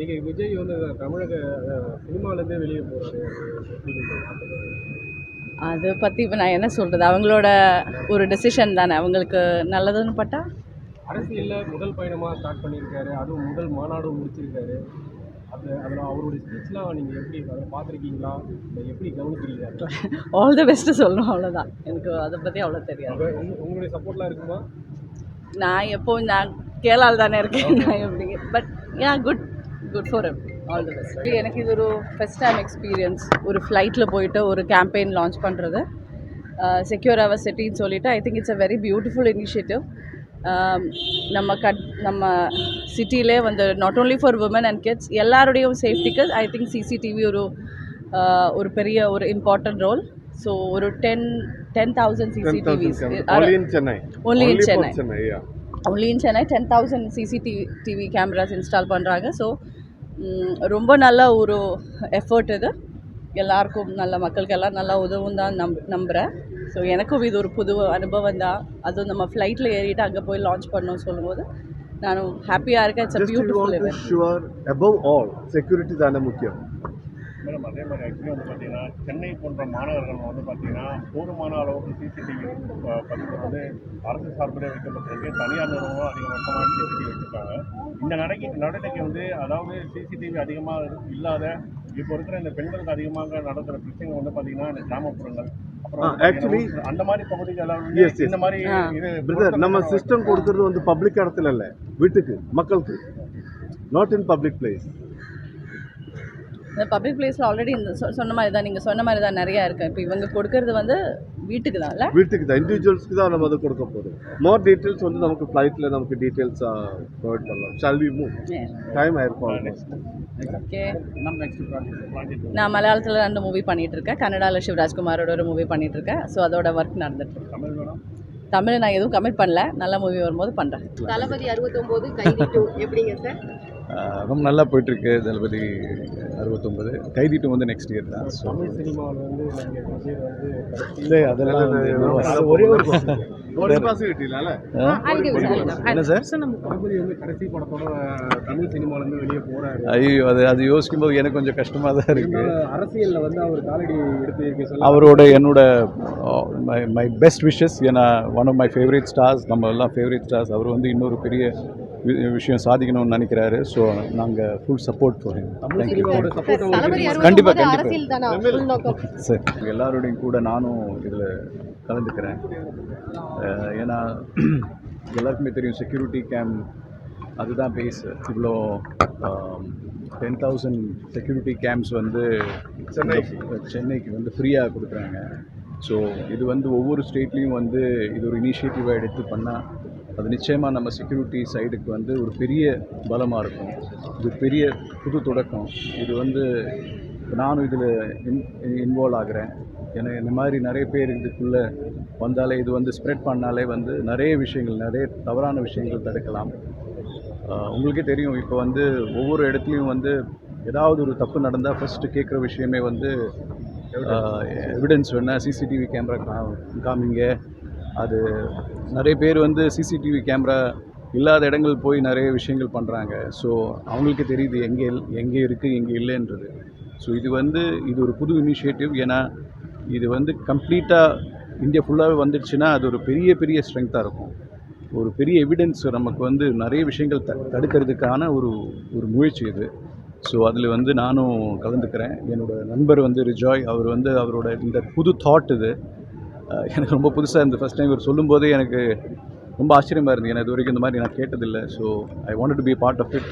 நடிகர் விஜய் வந்து தமிழக சினிமாலேருந்தே வெளியே போகிறாரு. அதை பற்றி இப்போ நான் என்ன சொல்கிறது, அவங்களோட ஒரு டெசிஷன் தானே, அவங்களுக்கு நல்லதுன்னு பட்டா. அரசியலில் முதல் பயணமாக ஸ்டார்ட் பண்ணியிருக்காரு, அதுவும் முதல் மாநாடும் முடிச்சிருக்காரு. அதில் அவருடைய ஸ்பீச்லாம் நீங்கள் எப்படி அதை பார்த்துருக்கீங்களா, இல்லை எப்படி கவனிக்கிறீங்க? ஆல் தி பெஸ்ட்டு சொல்லணும், அவ்வளோதான். எனக்கு அதை பற்றி அவ்வளோ தெரியாது. உங்களுடைய சப்போர்ட்லாம் இருக்குமா? நான் கேளால் தானே இருக்கேன். நான் எப்படி, but good for him, all the best. எனக்கு இது ஒரு ஃபஸ்ட் டைம் எக்ஸ்பீரியன்ஸ், ஒரு ஃப்ளைட்டில் போயிட்டு ஒரு கேம்பெயின் லான்ச் பண்ணுறது, செக்யூர் அவர் சிட்டின்னு சொல்லிட்டு. I think it's a very beautiful initiative. நம்ம சிட்டியிலே வந்து not only for women and kids, எல்லாருடையும் சேஃப்டிக்கு ஐ திங்க் சிசிடிவி ஒரு பெரிய ஒரு இம்பார்ட்டன்ட் ரோல். ஸோ ஒரு 10,000 CCTVs only in Chennai 10,000 CCTV cameras install பண்ணுறாங்க. ஸோ ரொம்ப நல்ல ஒரு எஃபர்ட் இது. எல்லாருக்கும் நல்ல மக்களுக்கு எல்லாம் நல்லா உதவும் தான் நம்புகிறேன். ஸோ எனக்கும் இது ஒரு புது அனுபவம் தான். அதுவும் நம்ம ஃப்ளைட்டில் ஏறிட்டு அங்கே போய் லான்ச் பண்ணோம்னு சொல்லும்போது நானும் ஹாப்பியாக இருக்கேன். It's a beautiful event. Sure above all security தானே முக்கியம் மேடம். அதே மாதிரி ஆக்சுவலி வந்து பார்த்தீங்கன்னா சென்னை போன்ற மாநகரங்கள் வந்து பார்த்தீங்கன்னா போதுமான அளவுக்கு சிசிடிவி பதிவு வந்து அரசு சார்பிலே வைக்கப்பட்டிருக்கு. தனியார் நிறுவனம் அதிகபட்சமாக சிசிடிவி வச்சுருக்காங்க. இந்த நடவடிக்கை வந்து அதாவது சிசிடிவி அதிகமாக இல்லாத இப்போ இருக்கிற இந்த பெண்களுக்கு அதிகமாக நடக்கிற பிரச்சனை வந்து பார்த்தீங்கன்னா இந்த கிராமப்புறங்கள், அப்புறம் ஆக்சுவலி அந்த மாதிரி பகுதிகள் இந்த மாதிரி இது நம்ம சிஸ்டம் கொடுக்கறது வந்து பப்ளிக் இடத்துல இல்லை, வீட்டுக்கு மக்களுக்கு, நாட் இன் பப்ளிக் பிளேஸ். இந்த பப்ளிக் பிளேஸில் ஆல்ரெடி இந்த சொன்ன மாதிரி தான், நீங்கள் சொன்ன மாதிரி தான் நிறையா இருக்குது. இப்போ இவங்க கொடுக்கறது வந்து வீட்டுக்கு தான், இல்லை வீட்டுக்கு தான், இண்டிவிஜுவல்ஸ்க்கு தான் நம்ம அதை கொடுக்க போகிறோம். மோர் டீட்டெயில்ஸ் வந்து நமக்கு ஃப்ளைட்டில் நமக்கு டீட்டெயில்ஸ் ப்ரொவைட் பண்ணலாம். Shall we move? டைம் ஆயிருக்கும். ஓகே, நான் மலையாளத்தில் 2 மூவி பண்ணிகிட்ருக்கேன், கன்னடாவில் சிவராஜ்குமாரோட ஒரு மூவி பண்ணிகிட்ருக்கேன். ஸோ அதோட ஒர்க் நடந்துட்டு. தமிழ் நான் எதுவும் கமிட் பண்ணல, நல்ல மூவி வரும்போது பண்ணுறேன். தளபதி 69 கைதி 2 எப்படிங்க சார்? ரொம்ப நல்லா போயிட்டுருக்கு. தளபதி 69 கைதி 2 வந்து நெக்ஸ்ட் இயர் தான். ஸோ தமிழ் சினிமாவில் வந்து இல்லை, அதெல்லாம் ஒரே ஒரு என்ன சார் தளபதி வந்து கடைசி படத்தோட தமிழ் சினிமாவிலேருந்து வெளியே போகிறாரு. ஐயோ, அது யோசிக்கும் போது எனக்கு கொஞ்சம் கஷ்டமாக தான் இருக்குது. அரசியலில் வந்து அவர் காலடி எடுத்து அவரோட என்னோட மை பெஸ்ட் விஷஸ். ஏன்னா one of my favourite stars, நம்ம எல்லாம் ஃபேவரட் ஸ்டார்ஸ். அவர் வந்து இன்னொரு பெரிய விஷயம் சாதிக்கணும்னு நினைக்கிறாரு. ஸோ நாங்கள் full support for him. Thank you. கண்டிப்பாக சார், எல்லாரோடையும் கூட நானும் இதில் கலந்துக்கிறேன். ஏன்னா எல்லாருக்குமே தெரியும் செக்யூரிட்டி கேம் அதுதான் பேஸ். இவ்வளோ 10,000 செக்யூரிட்டி கேம்ஸ் வந்து சென்னைக்கு வந்து ஃப்ரீயாக கொடுக்குறாங்க. ஸோ இது வந்து ஒவ்வொரு ஸ்டேட்லேயும் வந்து இது ஒரு இனிஷியேட்டிவாக எடுத்து பண்ணால் அது நிச்சயமாக நம்ம செக்யூரிட்டி சைடுக்கு வந்து ஒரு பெரிய பலமாக இருக்கும். இது பெரிய புது தொடக்கம். இது வந்து நானும் இதில் இன்வால்வ் ஆகிறேன். ஏன்னா இந்த மாதிரி நிறைய பேர் இதுக்குள்ளே வந்தாலே, இது வந்து ஸ்ப்ரெட் பண்ணாலே வந்து நிறைய விஷயங்கள், நிறைய தவறான விஷயங்கள் தடுக்கலாம். உங்களுக்கே தெரியும், இப்போ வந்து ஒவ்வொரு இடத்துலையும் வந்து ஏதாவது ஒரு தப்பு நடந்தால் ஃபஸ்ட்டு கேட்குற விஷயமே வந்து எவிடன்ஸ் வேணால் சிசிடிவி கேமரா காமிங்க. அது நிறைய பேர் வந்து சிசிடிவி கேமரா இல்லாத இடங்கள் போய் நிறைய விஷயங்கள் பண்ணுறாங்க. ஸோ அவங்களுக்கு தெரியுது எங்கே இருக்குது எங்கே இல்லைன்றது. ஸோ இது ஒரு புது இனிஷியேட்டிவ். ஏன்னா இது வந்து கம்ப்ளீட்டாக இந்தியா ஃபுல்லாகவே வந்துடுச்சுன்னா அது ஒரு பெரிய ஸ்ட்ரென்த்தாக இருக்கும். ஒரு பெரிய எவிடன்ஸ் நமக்கு வந்து நிறைய விஷயங்கள் தடுக்கிறதுக்கான ஒரு முயற்சி இது. ஸோ அதில் வந்து நானும் கலந்துக்கிறேன். என்னோடய நண்பர் வந்து ரிஜாய், அவர் வந்து அவரோட இந்த புது தாட் இது எனக்கு ரொம்ப புதுசாக இருந்தது. ஃபஸ்ட் டைம் இவர் சொல்லும்போதே எனக்கு ரொம்ப ஆச்சரியமாக இருந்தது. ஏன்னா இது வரைக்கும் இந்த மாதிரி நான் கேட்டதில்லை. So I wanted to be part of it.